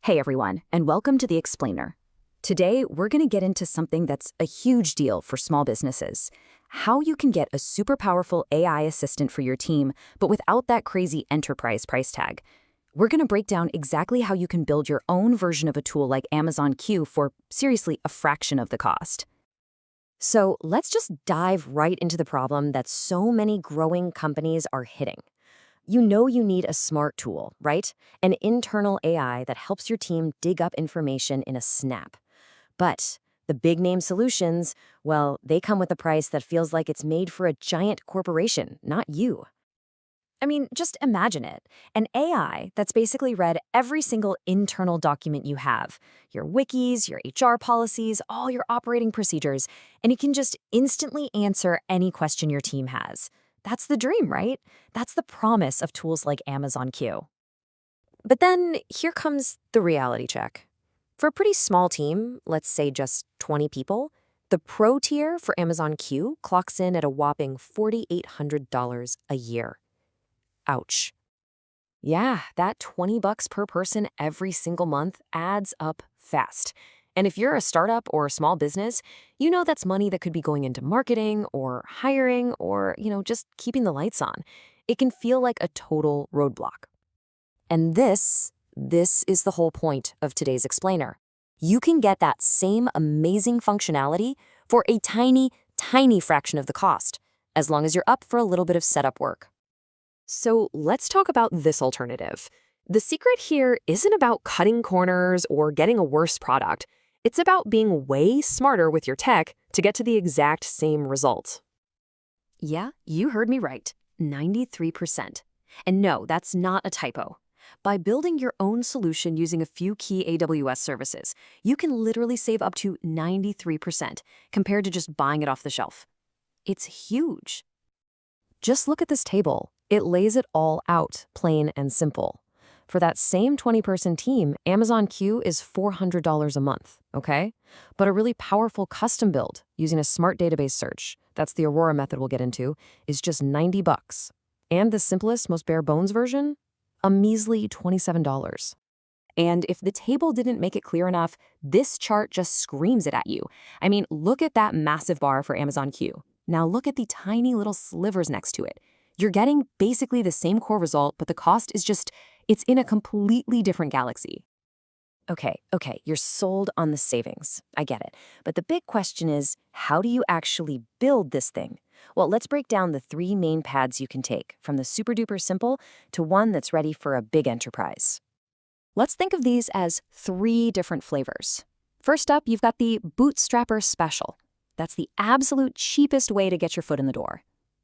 Hey everyone, and welcome to The Explainer. Today, we're going to get into something that's a huge deal for small businesses. How you can get a super powerful AI assistant for your team, but without that crazy enterprise price tag. We're going to break down exactly how you can build your own version of a tool like Amazon Q for, seriously, a fraction of the cost. So let's just dive right into the problem that so many growing companies are hitting. You know you need a smart tool, right? An internal AI that helps your team dig up information in a snap. But the big name solutions, well, they come with a price that feels like it's made for a giant corporation, not you. I mean, just imagine it. An AI that's basically read every single internal document you have, your wikis, your HR policies, all your operating procedures, and it can just instantly answer any question your team has. That's the dream, right? That's the promise of tools like Amazon Q. But then here comes the reality check. For a pretty small team, let's say just 20 people, the Pro tier for Amazon Q clocks in at a whopping $4,800 a year. Ouch. Yeah, that $20 per person every single month adds up fast. And if you're a startup or a small business, you know that's money that could be going into marketing or hiring or, just keeping the lights on. It can feel like a total roadblock. And this is the whole point of today's explainer. You can get that same amazing functionality for a tiny, tiny fraction of the cost, as long as you're up for a little bit of setup work. So let's talk about this alternative. The secret here isn't about cutting corners or getting a worse product. It's about being way smarter with your tech to get to the exact same result. Yeah, you heard me right. 93%. And no, that's not a typo. By building your own solution using a few key AWS services, you can literally save up to 93% compared to just buying it off the shelf. It's huge. Just look at this table. It lays it all out, plain and simple. For that same 20-person team, Amazon Q is $400 a month, okay? But a really powerful custom build using a smart database search, that's the Aurora method we'll get into, is just $90. And the simplest, most bare bones version? A measly $27. And if the table didn't make it clear enough, this chart just screams it at you. I mean, look at that massive bar for Amazon Q. Now look at the tiny little slivers next to it. You're getting basically the same core result, but the cost is it's in a completely different galaxy. Okay, you're sold on the savings. I get it. But the big question is, how do you actually build this thing? Well, let's break down the three main paths you can take, from the super duper simple to one that's ready for a big enterprise. Let's think of these as three different flavors. First up, you've got the Bootstrapper Special. That's the absolute cheapest way to get your foot in the door.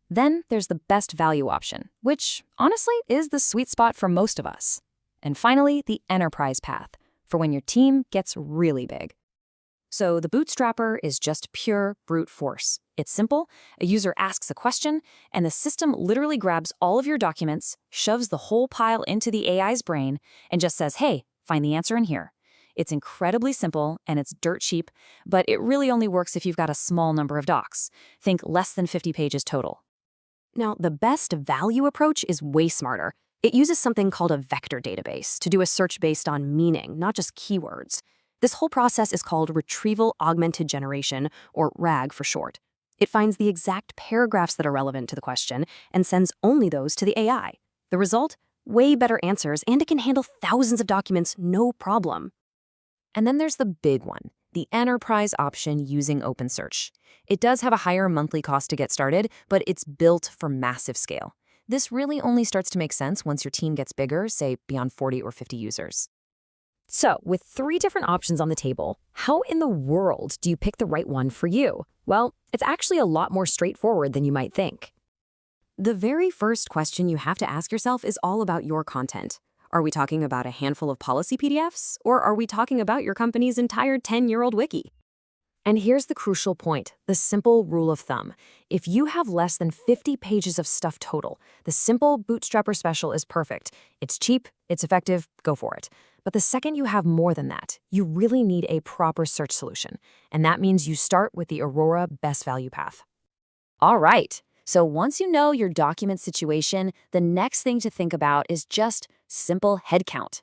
Then there's the best value option, which honestly is the sweet spot for most of us. And finally, the enterprise path, for when your team gets really big. So the Bootstrapper is just pure brute force. It's simple, a user asks a question, and the system literally grabs all of your documents, shoves the whole pile into the AI's brain, and just says, hey, find the answer in here. It's incredibly simple, and it's dirt cheap, but it really only works if you've got a small number of docs. Think less than 50 pages total. Now, the best value approach is way smarter. It uses something called a vector database to do a search based on meaning, not just keywords. This whole process is called Retrieval Augmented Generation, or RAG for short. It finds the exact paragraphs that are relevant to the question and sends only those to the AI. The result? Way better answers, and it can handle thousands of documents no problem. And then there's the big one, the enterprise option using OpenSearch. It does have a higher monthly cost to get started, but it's built for massive scale. This really only starts to make sense once your team gets bigger, say beyond 40 or 50 users. So, with three different options on the table, how in the world do you pick the right one for you? Well, it's actually a lot more straightforward than you might think. The very first question you have to ask yourself is all about your content. Are we talking about a handful of policy PDFs, or are we talking about your company's entire 10-year-old wiki? And here's the crucial point, the simple rule of thumb. If you have less than 50 pages of stuff total, the simple Bootstrapper Special is perfect. It's cheap, it's effective, go for it. But the second you have more than that, you really need a proper search solution. And that means you start with the Aurora Best Value Path. All right, so once you know your document situation, the next thing to think about is just simple headcount.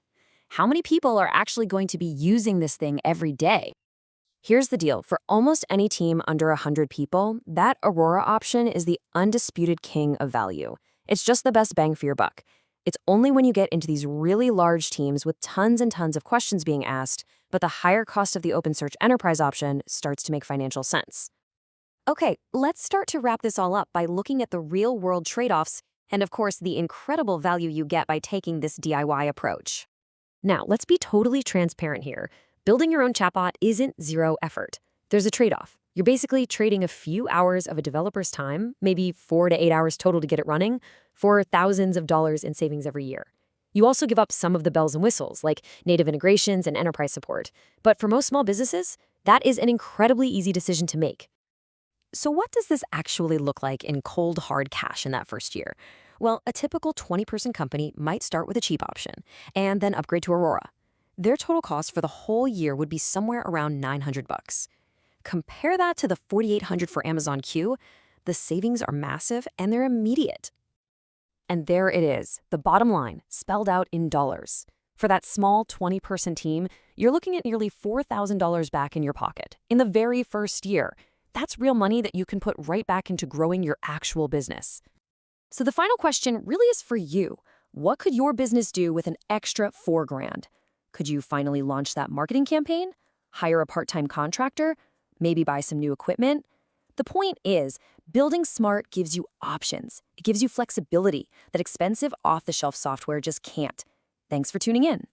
How many people are actually going to be using this thing every day? Here's the deal. For almost any team under 100 people, that Aurora option is the undisputed king of value. It's just the best bang for your buck. It's only when you get into these really large teams with tons and tons of questions being asked, but the higher cost of the OpenSearch Enterprise option starts to make financial sense. Okay, let's start to wrap this all up by looking at the real-world trade-offs and, of course, the incredible value you get by taking this DIY approach. Now, let's be totally transparent here. Building your own chatbot isn't zero effort. There's a trade-off. You're basically trading a few hours of a developer's time, maybe 4 to 8 hours total to get it running, for thousands of dollars in savings every year. You also give up some of the bells and whistles, like native integrations and enterprise support. But for most small businesses, that is an incredibly easy decision to make. So what does this actually look like in cold, hard cash in that first year? Well, a typical 20-person company might start with a cheap option and then upgrade to Aurora. Their total cost for the whole year would be somewhere around $900. Compare that to the $4,800 for Amazon Q. The savings are massive and they're immediate. And there it is, the bottom line, spelled out in dollars. For that small 20-person team, you're looking at nearly $4,000 back in your pocket in the very first year. That's real money that you can put right back into growing your actual business. So the final question really is for you. What could your business do with an extra $4,000? Could you finally launch that marketing campaign? Hire a part-time contractor? Maybe buy some new equipment? The point is, building smart gives you options. It gives you flexibility that expensive off-the-shelf software just can't. Thanks for tuning in.